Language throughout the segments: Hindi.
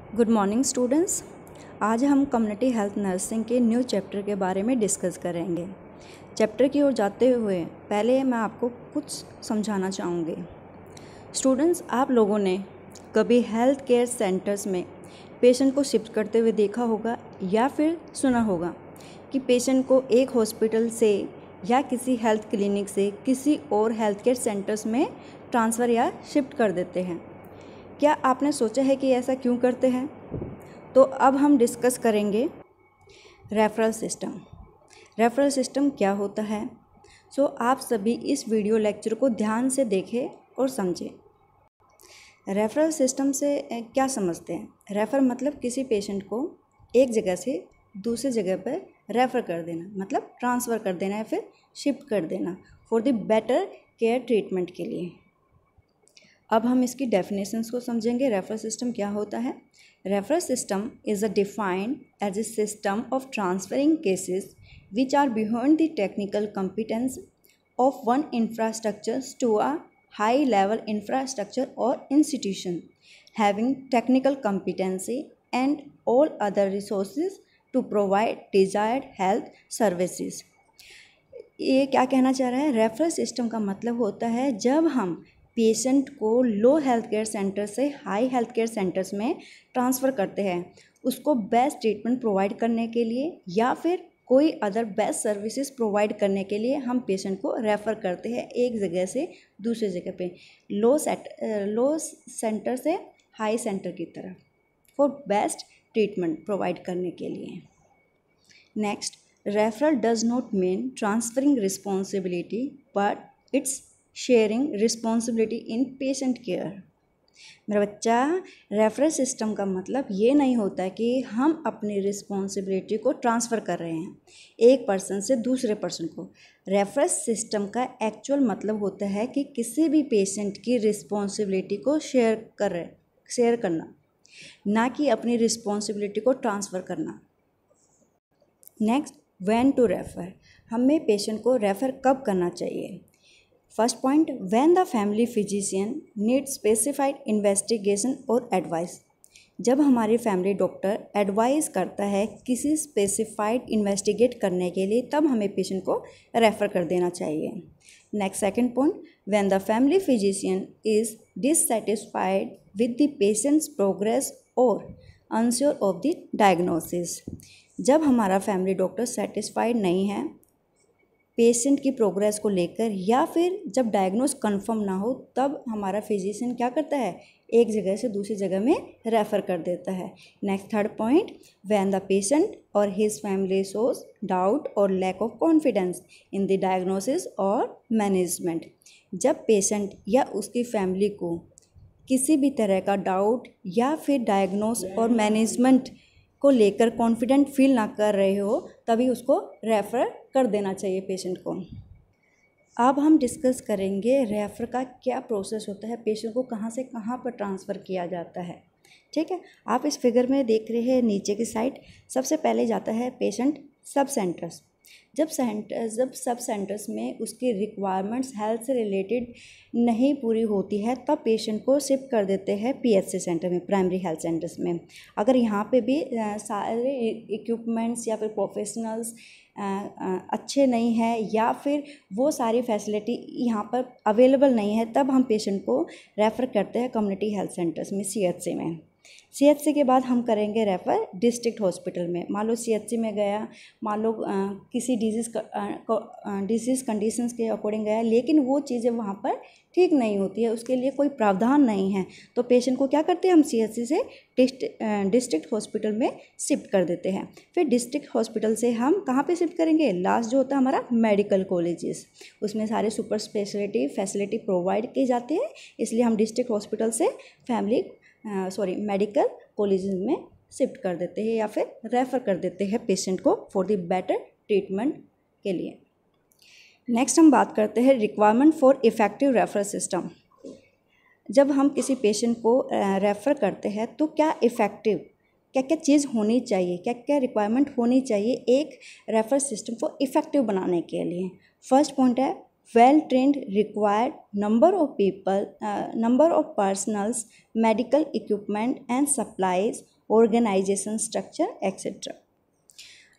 Good morning students. आज हम कम्युनिटी हेल्थ नर्सिंग के न्यू चैप्टर के बारे में डिस्कस करेंगे। चैप्टर की ओर जाते हुए पहले मैं आपको कुछ समझाना चाहूँगी। स्टूडेंट्स, आप लोगों ने कभी हेल्थ केयर सेंटर्स में पेशेंट को शिफ्ट करते हुए देखा होगा या फिर सुना होगा कि पेशेंट को एक हॉस्पिटल से या किसी हेल्थ क्लिनिक से किसी और हेल्थ केयर सेंटर्स में ट्रांसफ़र या शिफ्ट कर देते हैं। क्या आपने सोचा है कि ऐसा क्यों करते हैं? तो अब हम डिस्कस करेंगे रेफरल सिस्टम। रेफरल सिस्टम क्या होता है? आप सभी इस वीडियो लेक्चर को ध्यान से देखें और समझें। रेफरल सिस्टम से क्या समझते हैं? रेफ़र मतलब किसी पेशेंट को एक जगह से दूसरी जगह पर रेफ़र कर देना, मतलब ट्रांसफ़र कर देना या फिर शिफ्ट कर देना for the better care treatment के लिए। अब हम इसकी डेफिनेशंस को समझेंगे। रेफरल सिस्टम क्या होता है? Referral system is a defined as a system of transferring cases which are beyond the technical competence of one infrastructure to a high level infrastructure और institution having technical competency and all other resources to provide desired health services। ये क्या कहना चाह रहा है? रेफरल सिस्टम का मतलब होता है जब हम पेशेंट को लो हेल्थ केयर सेंटर से हाई हेल्थ केयर सेंटर्स में ट्रांसफ़र करते हैं, उसको बेस्ट ट्रीटमेंट प्रोवाइड करने के लिए या फिर कोई अदर बेस्ट सर्विसेज प्रोवाइड करने के लिए हम पेशेंट को रेफ़र करते हैं एक जगह से दूसरी जगह पे, लो सेंटर से हाई सेंटर की तरफ फॉर बेस्ट ट्रीटमेंट प्रोवाइड करने के लिए। Next, referral does not mean transferring responsibility but it's sharing responsibility in patient care। मेरा बच्चा, रेफरल सिस्टम का मतलब ये नहीं होता कि हम अपनी रिस्पॉन्सिबिलिटी को ट्रांसफ़र कर रहे हैं एक पर्सन से दूसरे पर्सन को। रेफरल सिस्टम का एक्चुअल मतलब होता है कि किसी भी पेशेंट की रिस्पॉन्सिबिलिटी को शेयर करना, ना कि अपनी रिस्पॉन्सिबिलिटी को ट्रांसफ़र करना। नेक्स्ट, व्हेन टू रेफ़र, हमें पेशेंट को रेफ़र कब करना चाहिए? First point, when the family physician need specified investigation और एडवाइस। जब हमारी फैमिली डॉक्टर एडवाइस करता है किसी स्पेसिफाइड इन्वेस्टिगेट करने के लिए, तब हमें पेशेंट को रेफ़र कर देना चाहिए। Next, second point, when the family physician is dissatisfied with the patients progress और अनश्योर ऑफ द डायग्नोसिस। जब हमारा फैमिली डॉक्टर सेटिस्फाइड नहीं है पेशेंट की प्रोग्रेस को लेकर या फिर जब डायग्नोस कंफर्म ना हो, तब हमारा फिजिशियन क्या करता है? एक जगह से दूसरी जगह में रेफ़र कर देता है। Next, third point, when the patient और हिज फैमिली शोज डाउट और lack of confidence in the diagnosis और मैनेजमेंट। जब पेशेंट या उसकी फैमिली को किसी भी तरह का डाउट या फिर डायग्नोस और मैनेजमेंट को लेकर कॉन्फिडेंट फील ना कर रहे हो, तभी उसको रेफ़र कर देना चाहिए पेशेंट को। अब हम डिस्कस करेंगे रेफ़र का क्या प्रोसेस होता है, पेशेंट को कहाँ से कहाँ पर ट्रांसफ़र किया जाता है। ठीक है, आप इस फिगर में देख रहे हैं नीचे की साइड, सबसे पहले जाता है पेशेंट सब सेंटर्स। जब सब सेंटर्स में उसकी रिक्वायरमेंट्स हेल्थ से रिलेटेड नहीं पूरी होती है, तब पेशेंट को शिफ्ट कर देते हैं पीएचसी सेंटर में, प्राइमरी हेल्थ सेंटर्स में। अगर यहाँ पे भी सारे इक्विपमेंट्स या फिर प्रोफेशनल्स अच्छे नहीं हैं या फिर वो सारी फैसिलिटी यहाँ पर अवेलेबल नहीं है, तब हम पेशेंट को रेफ़र करते हैं कम्युनिटी हेल्थ सेंटर्स में, सीएचसी में। सीएचसी के बाद हम करेंगे रेफ़र डिस्ट्रिक्ट हॉस्पिटल में। मान लो सीएचसी में गया, मान लो किसी डिजीज़ कंडीशंस के अकॉर्डिंग गया, लेकिन वो चीज़ें वहाँ पर ठीक नहीं होती है, उसके लिए कोई प्रावधान नहीं है, तो पेशेंट को क्या करते हैं? हम सीएचसी से डिस्ट्रिक्ट हॉस्पिटल में शिफ्ट कर देते हैं। फिर डिस्ट्रिक्ट हॉस्पिटल से हम कहाँ पे शिफ्ट करेंगे? लास्ट जो होता है हमारा मेडिकल कॉलेजेस, उसमें सारे सुपर स्पेशलिटी फैसिलिटी प्रोवाइड की जाती है, इसलिए हम डिस्ट्रिक्ट हॉस्पिटल से मेडिकल कॉलेजेस में शिफ्ट कर देते हैं या फिर रेफ़र कर देते हैं पेशेंट को फॉर द बेटर ट्रीटमेंट के लिए। नेक्स्ट हम बात करते हैं requirement for effective referral system. जब हम किसी पेशेंट को रेफ़र करते हैं तो क्या क्या चीज़ होनी चाहिए, क्या क्या रिक्वायरमेंट होनी चाहिए एक रेफरल सिस्टम को इफ़ेक्टिव बनाने के लिए। फर्स्ट पॉइंट है well trained required number of personnels, medical equipment and supplies organisation structure etcetera.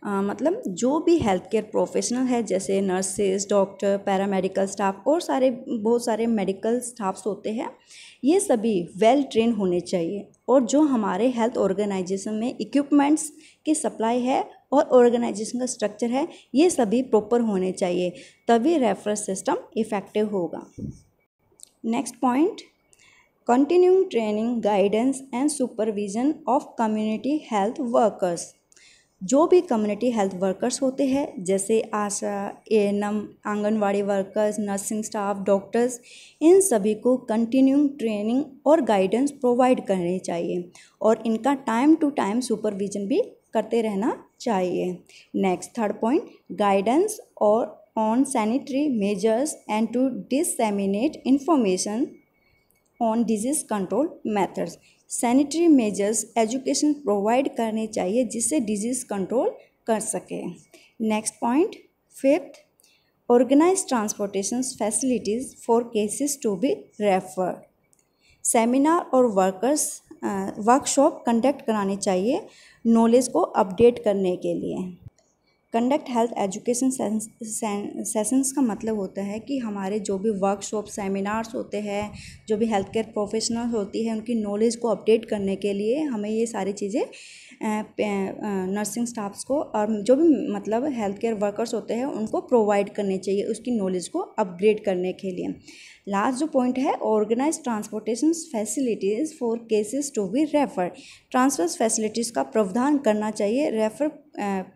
मतलब जो भी हेल्थ केयर प्रोफेशनल है जैसे नर्सेज, डॉक्टर, पैरामेडिकल स्टाफ और बहुत सारे मेडिकल स्टाफ्स होते हैं, ये सभी वेल ट्रेन होने चाहिए। और जो हमारे हेल्थ ऑर्गेनाइजेशन में इक्विपमेंट्स की सप्लाई है और ऑर्गेनाइजेशन का स्ट्रक्चर है, ये सभी प्रॉपर होने चाहिए, तभी रेफरल सिस्टम इफ़ेक्टिव होगा। Next point, continuing training, guidance and supervision of community health workers. जो भी कम्युनिटी हेल्थ वर्कर्स होते हैं जैसे ASHA, ANM, anganwadi workers, nursing staff, doctors, इन सभी को कंटिन्यूइंग ट्रेनिंग और गाइडेंस प्रोवाइड करनी चाहिए और इनका टाइम टू टाइम सुपरविजन भी करते रहना चाहिए। नेक्स्ट थर्ड पॉइंट, गाइडेंस और on sanitary measures and to disseminate information on disease control methods. Sanitary measures education provide करनी चाहिए जिससे डिजीज़ कंट्रोल कर सके। Next point, fifth, organise transportation facilities for cases to be referred. Seminar और वर्कशॉप कंडक्ट करानी चाहिए नॉलेज को अपडेट करने के लिए। कंडक्ट हेल्थ एजुकेशन सेशंस का मतलब होता है कि हमारे जो भी वर्कशॉप, सेमिनार्स होते हैं, जो भी हेल्थ केयर प्रोफेशनल होती है, उनकी नॉलेज को अपडेट करने के लिए हमें ये सारी चीज़ें नर्सिंग स्टाफ्स को और जो भी मतलब हेल्थ केयर वर्कर्स होते हैं उनको प्रोवाइड करनी चाहिए उसकी नॉलेज को अपग्रेड करने के लिए। लास्ट जो पॉइंट है, organise transportation facilities for cases to be refer. Transfer facilities का प्रावधान करना चाहिए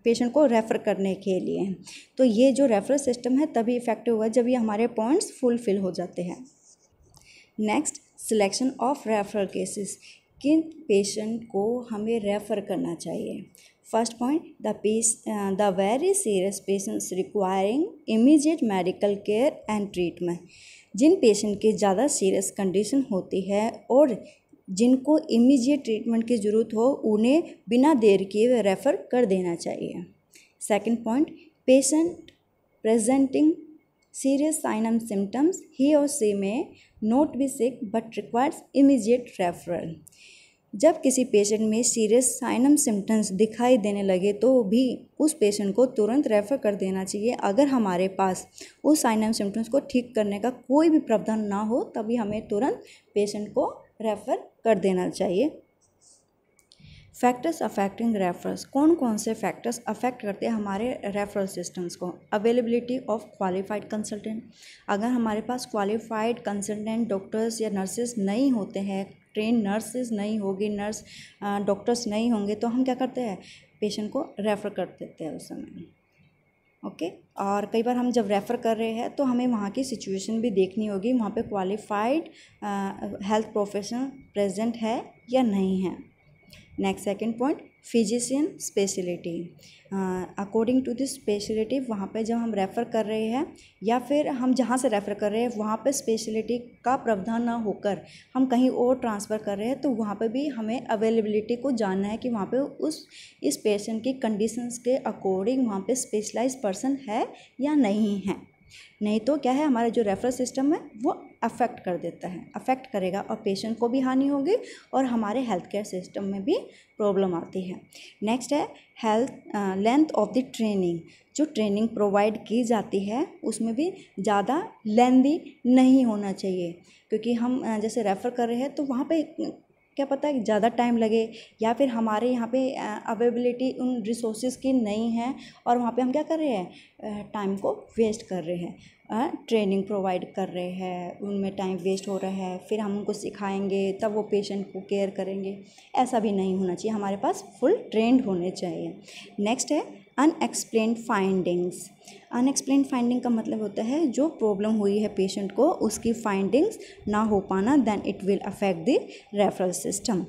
पेशेंट को रेफ़र करने के लिए। तो ये जो रेफरल सिस्टम है तभी इफेक्टिव हुआ जब ये हमारे पॉइंट्स फुलफिल हो जाते हैं। Next, selection of referral cases. किन पेशेंट को हमें रेफ़र करना चाहिए? First point, the very serious patients requiring immediate medical care and treatment. जिन पेशेंट की ज़्यादा सीरियस कंडीशन होती है और जिनको इमीडिएट ट्रीटमेंट की ज़रूरत हो, उन्हें बिना देर किए रेफ़र कर देना चाहिए। Second point, patient presenting serious sign and symptoms, he और she may not be sick but requires immediate referral. जब किसी पेशेंट में सीरियस साइन एंड सिम्टम्स दिखाई देने लगे तो भी उस पेशेंट को तुरंत रेफ़र कर देना चाहिए। अगर हमारे पास उस साइन एंड सिम्टम्स को ठीक करने का कोई भी प्रावधान ना हो तभी हमें तुरंत पेशेंट को रेफ़र कर देना चाहिए। Factors affecting referrals. कौन कौन से फैक्टर्स अफेक्ट करते हैं हमारे रेफरल सिस्टम्स को? Availability of qualified consultant. अगर हमारे पास क्वालिफाइड कंसल्टेंट डॉक्टर्स या नर्सेज नहीं होते हैं, ट्रेन नर्सेज नहीं होगी, डॉक्टर्स नहीं होंगे, तो हम क्या करते हैं, पेशेंट को रेफ़र कर देते हैं उस समय। ओके और कई बार हम जब रेफ़र कर रहे हैं तो हमें वहाँ की सिचुएशन भी देखनी होगी, वहाँ पे क्वालिफाइड हेल्थ प्रोफेशनल प्रेजेंट है या नहीं है। Next second point, physician speciality. According to this speciality वहाँ पे जब हम रेफ़र कर रहे हैं या फिर हम जहाँ से रेफ़र कर रहे हैं वहाँ पे स्पेशलिटी का प्रावधान ना होकर हम कहीं और ट्रांसफ़र कर रहे हैं तो वहाँ पे भी हमें अवेलेबिलिटी को जानना है कि वहाँ पे इस पेशेंट की कंडीशंस के अकॉर्डिंग वहाँ पे स्पेशलाइज्ड पर्सन है या नहीं है। नहीं तो क्या है, हमारा जो रेफरल सिस्टम है वो अफेक्ट कर देता है, अफेक्ट करेगा और पेशेंट को भी हानि होगी और हमारे हेल्थ केयर सिस्टम में भी प्रॉब्लम आती है। नेक्स्ट है लेंथ ऑफ द ट्रेनिंग। जो ट्रेनिंग प्रोवाइड की जाती है उसमें भी ज़्यादा लेंदी नहीं होना चाहिए, क्योंकि हम जैसे रेफ़र कर रहे हैं तो वहाँ पे क्या पता है ज़्यादा टाइम लगे या फिर हमारे यहाँ पे अवेलेबिलिटी उन रिसोर्सेज की नहीं है और वहाँ पे हम क्या कर रहे हैं, टाइम को वेस्ट कर रहे हैं। ट्रेनिंग प्रोवाइड कर रहे हैं, उनमें टाइम वेस्ट हो रहा है, फिर हम उनको सिखाएंगे तब वो पेशेंट को केयर करेंगे, ऐसा भी नहीं होना चाहिए। हमारे पास फुल ट्रेंड होने चाहिए। नेक्स्ट है अनएक्सप्लेन्ड फाइंडिंग्स। अनएक्सप्लेन्ड फाइंडिंग का मतलब होता है जो प्रॉब्लम हुई है पेशेंट को उसकी फाइंडिंग्स ना हो पाना, then it will affect the referral system.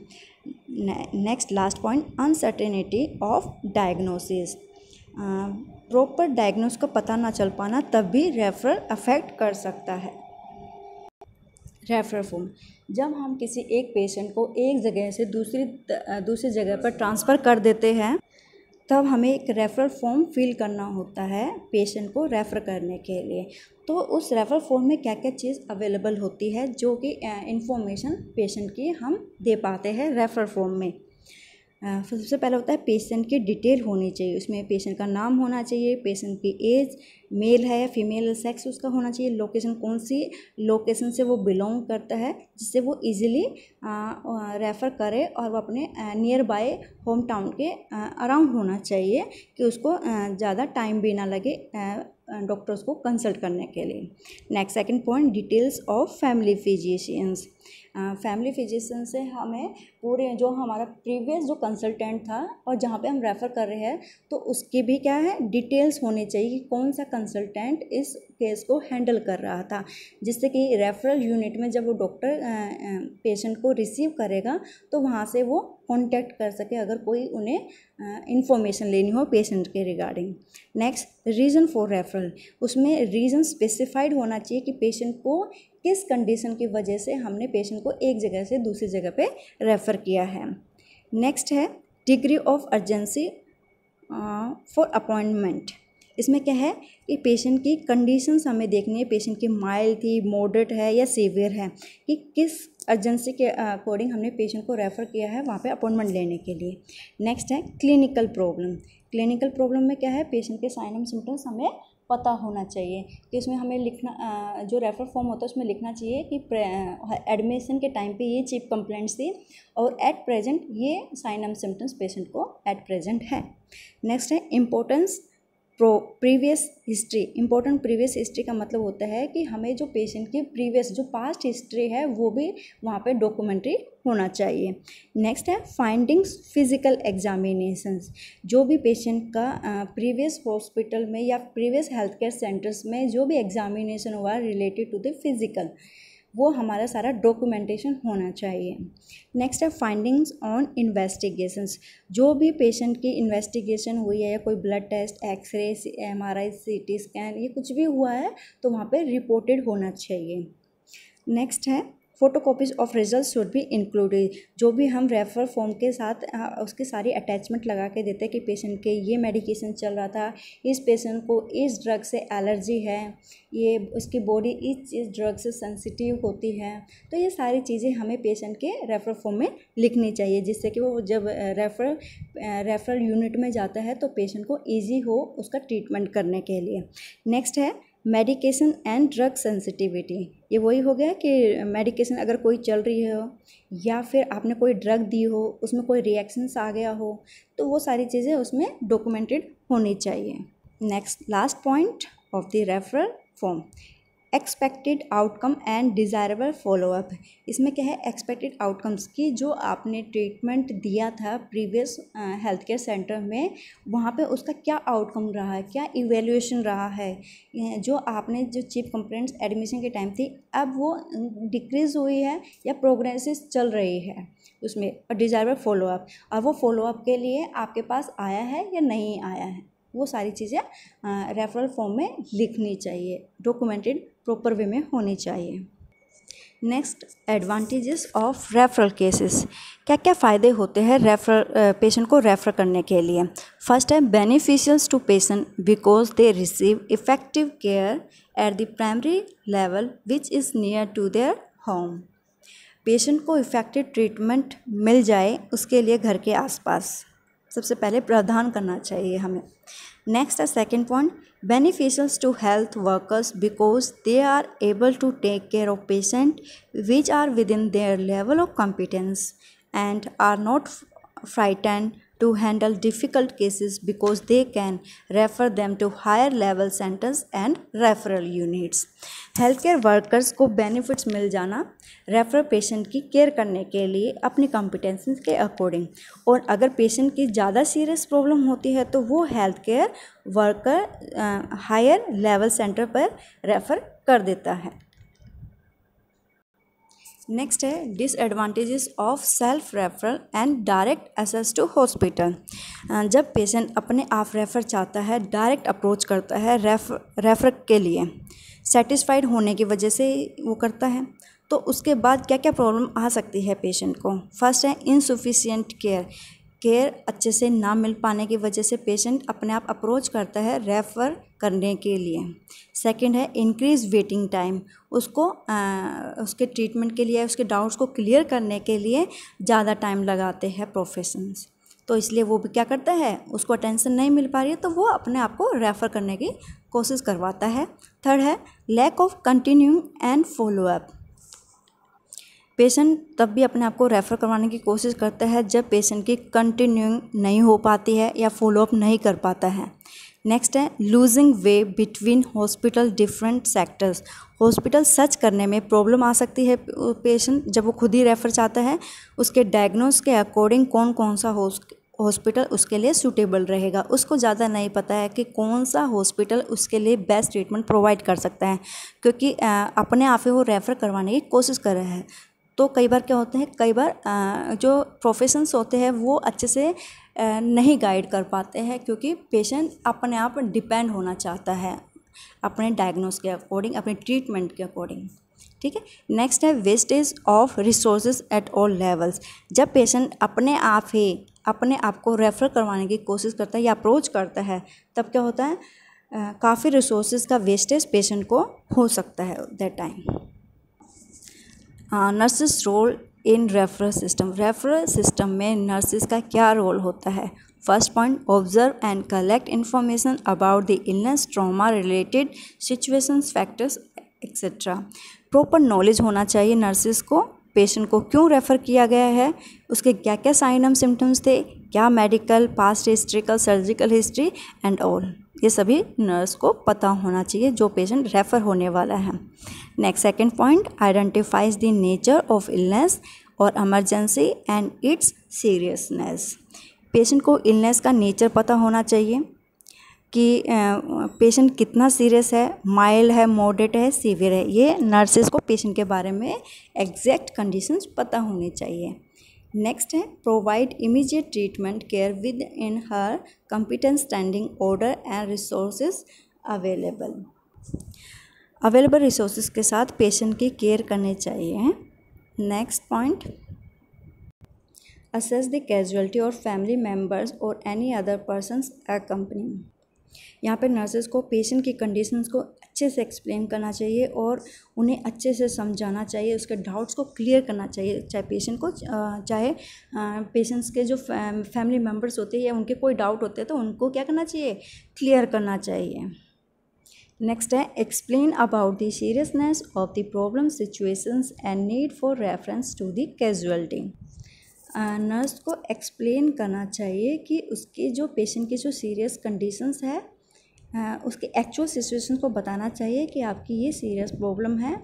Next last point, uncertainty of diagnosis. Proper diagnose का पता ना चल पाना तब भी रेफरल अफेक्ट कर सकता है। रेफरल फॉर्म, जब हम किसी एक पेशेंट को एक जगह से दूसरी जगह पर ट्रांसफ़र कर देते हैं तब हमें एक रेफरल फॉर्म फिल करना होता है पेशेंट को रेफ़र करने के लिए। तो उस रेफरल फॉर्म में क्या क्या चीज़ अवेलेबल होती है जो कि इंफॉर्मेशन पेशेंट की हम दे पाते हैं रेफरल फॉर्म में। सबसे पहला होता है पेशेंट की डिटेल होनी चाहिए, उसमें पेशेंट का नाम होना चाहिए, पेशेंट की एज, मेल है या फीमेल, सेक्स उसका होना चाहिए, लोकेशन कौन सी लोकेशन से वो बिलोंग करता है जिससे वो इजीली रेफ़र करे और वो अपने नियर बाय होम टाउन के अराउंड होना चाहिए कि उसको ज़्यादा टाइम भी ना लगे डॉक्टर्स को कंसल्ट करने के लिए। Next second point, details of family physicians. Family physician से हमें पूरे जो हमारा प्रीवियस जो कंसल्टेंट था और जहाँ पे हम रेफ़र कर रहे हैं तो उसकी भी क्या है डिटेल्स होनी चाहिए कि कौन सा कंसल्टेंट इस केस को हैंडल कर रहा था, जिससे कि रेफरल यूनिट में जब वो डॉक्टर पेशेंट को रिसीव करेगा तो वहाँ से वो कांटेक्ट कर सके अगर कोई उन्हें इंफॉर्मेशन लेनी हो पेशेंट के regarding. Next, reason for referral, उसमें रीज़न स्पेसिफाइड होना चाहिए कि पेशेंट को किस कंडीशन की वजह से हमने पेशेंट को एक जगह से दूसरी जगह पे रेफ़र किया है। नेक्स्ट है degree of urgency for appointment. इसमें क्या है कि पेशेंट की कंडीशंस हमें देखनी है, पेशेंट की माइल्ड थी, मॉडरेट है या सीवियर है, कि किस अर्जेंसी के अकॉर्डिंग हमने पेशेंट को रेफ़र किया है वहाँ पे अपॉइंटमेंट लेने के लिए। नेक्स्ट है क्लिनिकल प्रॉब्लम। क्लिनिकल प्रॉब्लम में क्या है पेशेंट के साइन एंड सिम्टम्स हमें पता होना चाहिए कि उसमें हमें लिखना जो रेफर फॉर्म होता है उसमें लिखना चाहिए कि एडमिशन के टाइम पे ये चीफ कंप्लेंट्स थी और एट प्रेजेंट ये साइन एंड सिम्टम्स पेशेंट को एट प्रेजेंट है। नेक्स्ट है importance previous history. Important previous history का मतलब होता है कि हमें जो पेशेंट की प्रीवियस जो पास्ट हिस्ट्री है वो भी वहाँ पे डॉक्यूमेंट्री होना चाहिए। नेक्स्ट है फाइंडिंग्स फिजिकल एग्जामिनेशंस। जो भी पेशेंट का प्रीवियस हॉस्पिटल में या प्रीवियस हेल्थ केयर सेंटर्स में जो भी एग्जामिनेशन हुआ रिलेटेड टू द फिजिकल वो हमारा सारा डॉक्यूमेंटेशन होना चाहिए। नेक्स्ट है फाइंडिंग्स ऑन इन्वेस्टिगेशंस। जो भी पेशेंट की इन्वेस्टिगेशन हुई है या कोई blood test, X-ray, MRI, CT scan ये कुछ भी हुआ है तो वहाँ पे रिपोर्टेड होना चाहिए। नेक्स्ट है photocopies of result should be included. जो भी हम रेफर फॉर्म के साथ उसकी सारी अटैचमेंट लगा के देते हैं कि पेशेंट के ये मेडिकेशन चल रहा था, इस पेशेंट को इस ड्रग से एलर्जी है, ये उसकी बॉडी इस ड्रग से सेंसिटिव होती है, तो ये सारी चीज़ें हमें पेशेंट के रेफर फॉर्म में लिखनी चाहिए जिससे कि वो जब रेफरल यूनिट में जाता है तो पेशेंट को ईजी हो उसका ट्रीटमेंट करने के लिए। नेक्स्ट है मेडिकेशन एंड ड्रग सेंसिटिविटी। ये वही हो गया कि मेडिकेशन अगर कोई चल रही हो या फिर आपने कोई ड्रग दी हो उसमें कोई रिएक्शंस आ गया हो तो वो सारी चीज़ें उसमें डॉक्यूमेंटेड होनी चाहिए। Next last point of the referral form, expected outcome and desirable follow up. इसमें क्या है एक्सपेक्टेड आउटकम्स की जो आपने ट्रीटमेंट दिया था प्रीवियस हेल्थ केयर सेंटर में वहाँ पे उसका क्या आउटकम रहा है, क्या इवैल्यूएशन रहा है, जो आपने जो चीफ कंप्लेंट्स एडमिशन के टाइम थी अब वो डिक्रीज़ हुई है या प्रोग्रेसिव चल रही है उसमें, और डिज़ायरेबल फॉलोअप और वो फॉलोअप के लिए आपके पास आया है या नहीं आया है, वो सारी चीज़ें रेफरल फॉर्म में लिखनी चाहिए, डॉक्यूमेंटेड प्रॉपर वे में होनी चाहिए। Next advantages of referral cases. क्या क्या फ़ायदे होते हैं पेशेंट को रेफ़र करने के लिए। फर्स्ट है beneficials to patient because they receive effective care at the primary level which is near to their home. Patient को इफ़ेक्टिव ट्रीटमेंट मिल जाए उसके लिए घर के आसपास सबसे पहले प्रावधान करना चाहिए हमें। नेक्स्ट है second point, beneficials to health workers because they are able to take care of patient which are within their level of competence and are not frightened to handle difficult cases because they can refer them to higher level centers and referral units. Health care workers को बेनिफिट्स मिल जाना रेफर पेशेंट की केयर करने के लिए अपनी कॉम्पिटेंसीज के अकॉर्डिंग, और अगर पेशेंट की ज़्यादा सीरियस प्रॉब्लम होती है तो वो health care worker higher level centre पर रेफ़र कर देता है। नेक्स्ट है disadvantages of self referral and direct access to hospital. जब पेशेंट अपने आप रेफ़र चाहता है, डायरेक्ट अप्रोच करता है रेफ़र के लिए, सेटिस्फाइड होने की वजह से वो करता है, तो उसके बाद क्या क्या प्रॉब्लम आ सकती है पेशेंट को। फर्स्ट है इनसफिशिएंट केयर अच्छे से ना मिल पाने की वजह से पेशेंट अपने आप अप्रोच करता है रेफ़र करने के लिए। सेकंड है इंक्रीज वेटिंग टाइम, उसको उसके ट्रीटमेंट के लिए उसके डाउट्स को क्लियर करने के लिए ज़्यादा टाइम लगाते हैं प्रोफेशनल्स। तो इसलिए वो भी क्या करता है, उसको अटेंशन नहीं मिल पा रही है तो वो अपने आप को रेफ़र करने की कोशिश करवाता है। थर्ड है lack of continuing and follow up. Patient तब भी अपने आप को रेफ़र करवाने की कोशिश करता है जब पेशेंट की कंटिन्यूइंग नहीं हो पाती है या फॉलोअप नहीं कर पाता है। नेक्स्ट है लूजिंग वे between hospital different sectors. Hospital search करने में प्रॉब्लम आ सकती है पेशेंट जब वो खुद ही रेफ़र चाहता है, उसके डायग्नोस के अकॉर्डिंग कौन कौन सा हॉस्पिटल उसके लिए सूटेबल रहेगा, उसको ज़्यादा नहीं पता है कि कौन सा हॉस्पिटल उसके लिए बेस्ट ट्रीटमेंट प्रोवाइड कर सकता है, क्योंकि अपने आप ही वो रेफ़र करवाने की कोशिश कर रहा है। तो कई बार क्या होते हैं, कई बार जो प्रोफेशंस होते हैं वो अच्छे से नहीं गाइड कर पाते हैं, क्योंकि पेशेंट अपने आप डिपेंड होना चाहता है अपने डायग्नोस के अकॉर्डिंग, अपने ट्रीटमेंट के अकॉर्डिंग। ठीक है। नेक्स्ट है wastage of resources at all levels. जब पेशेंट अपने आप ही अपने आप को रेफ़र करवाने की कोशिश करता है या अप्रोच करता है, तब क्या होता है, काफ़ी रिसोर्सेज का वेस्टेज पेशेंट को हो सकता है that time. Nurses role in referral system. Referral system में नर्सिस का क्या रोल होता है? First point, observe and collect information about the illness, trauma related situations, factors etcetera. Proper knowledge होना चाहिए नर्सिस को, पेशेंट को क्यों रेफ़र किया गया है, उसके क्या क्या साइन एंड सिम्टम्स थे, क्या medical, past historical, surgical history and all, ये सभी नर्स को पता होना चाहिए जो पेशेंट रेफ़र होने वाला है। Next second point, identifies the nature of illness और emergency and its seriousness. Patient को इलनेस का नेचर पता होना चाहिए कि पेशेंट कितना सीरियस है, माइल्ड है, मॉडरेट है, सीवियर है। ये नर्सेस को पेशेंट के बारे में एग्जैक्ट कंडीशंस पता होनी चाहिए। नेक्स्ट है provide immediate treatment care with in her competent standing order and resources available. Available resources के साथ पेशेंट की केयर करनी चाहिए। Next point, assess the casualty और फैमिली मेम्बर्स और एनी अदर पर्सन्स अकम्पनिंग। यहाँ पे नर्सेज को पेशेंट की कंडीशंस को अच्छे से एक्सप्लेन करना चाहिए और उन्हें अच्छे से समझाना चाहिए, उसके डाउट्स को क्लियर करना चाहिए, चाहे पेशेंट को चाहे पेशेंट्स के जो फैमिली मेम्बर्स होते हैं या उनके कोई डाउट होते हैं तो उनको क्या करना चाहिए, क्लियर करना चाहिए। नेक्स्ट है explain about the seriousness of the problem situations and need for reference to the casualty. Nurse को एक्सप्लेन करना चाहिए कि उसके जो पेशेंट की जो सीरियस कंडीशंस है उसके एक्चुअल सिचुएशन को बताना चाहिए कि आपकी ये सीरियस प्रॉब्लम है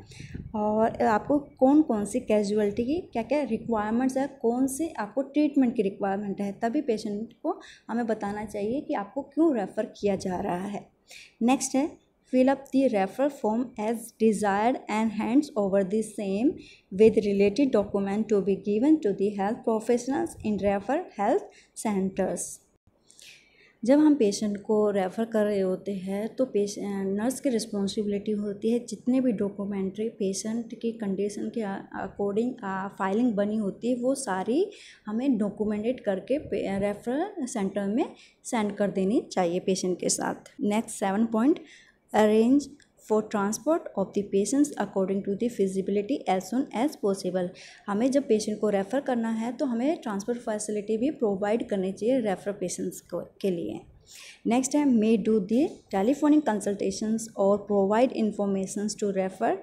और आपको कौन कौन सी कैजुअलिटी की क्या क्या रिक्वायरमेंट्स है, कौन से आपको ट्रीटमेंट की रिक्वायरमेंट है, तभी पेशेंट को हमें बताना चाहिए कि आपको क्यों रेफ़र किया जा रहा है। नेक्स्ट है fill up the referral form as desired and hands over the same with related document to be given to the health professionals in refer health centers। जब हम पेशेंट को रेफ़र कर रहे होते हैं तो नर्स की रिस्पॉन्सिबिलिटी होती है जितने भी डॉक्यूमेंट्री पेशेंट की कंडीशन के अकॉर्डिंग फाइलिंग बनी होती है वो सारी हमें डॉक्यूमेंटेड करके रेफरल सेंटर में सेंड कर देनी चाहिए पेशेंट के साथ। Next 7 point, arrange for transport of the patients according to the feasibility as soon as possible। हमें जब पेशेंट को रेफ़र करना है तो हमें ट्रांसपोर्ट फैसिलिटी भी प्रोवाइड करनी चाहिए रेफ़र पेशेंट्स के लिए। नेक्स्ट है may do the telephonic consultations और provide informations to refer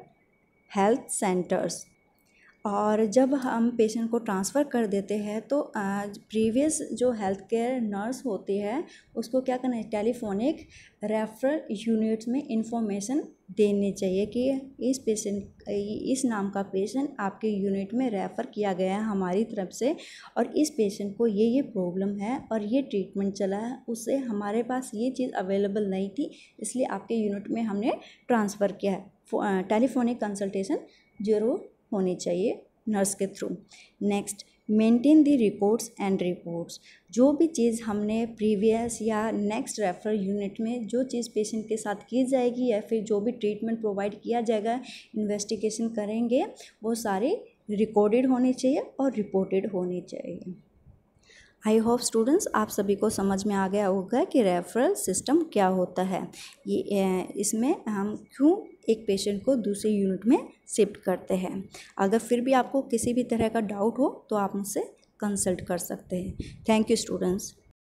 health centres. और जब हम पेशेंट को ट्रांसफ़र कर देते हैं तो प्रीवियस जो हेल्थ केयर नर्स होती है उसको क्या करना है, टेलीफोनिक रेफरल यूनिट्स में इंफॉर्मेशन देनी चाहिए कि इस नाम का पेशेंट आपके यूनिट में रेफ़र किया गया है हमारी तरफ से और इस पेशेंट को ये प्रॉब्लम है और ये ट्रीटमेंट चला है, उससे हमारे पास ये चीज़ अवेलेबल नहीं थी इसलिए आपके यूनिट में हमने ट्रांसफ़र किया है। टेलीफोनिक कंसल्टेशन ज़रूर होनी चाहिए नर्स के through. Next, maintain the records and reports. जो भी चीज़ हमने प्रीवियस या नेक्स्ट रेफरल यूनिट में जो चीज़ पेशेंट के साथ की जाएगी या फिर जो भी ट्रीटमेंट प्रोवाइड किया जाएगा, इन्वेस्टिगेशन करेंगे, वो सारी रिकॉर्डेड होनी चाहिए और रिपोर्टेड होनी चाहिए। आई होप स्टूडेंट्स आप सभी को समझ में आ गया होगा कि रेफरल सिस्टम क्या होता है, ये इसमें हम क्यों एक पेशेंट को दूसरे यूनिट में शिफ्ट करते हैं। अगर फिर भी आपको किसी भी तरह का डाउट हो तो आप मुझसे कंसल्ट कर सकते हैं। Thank you students.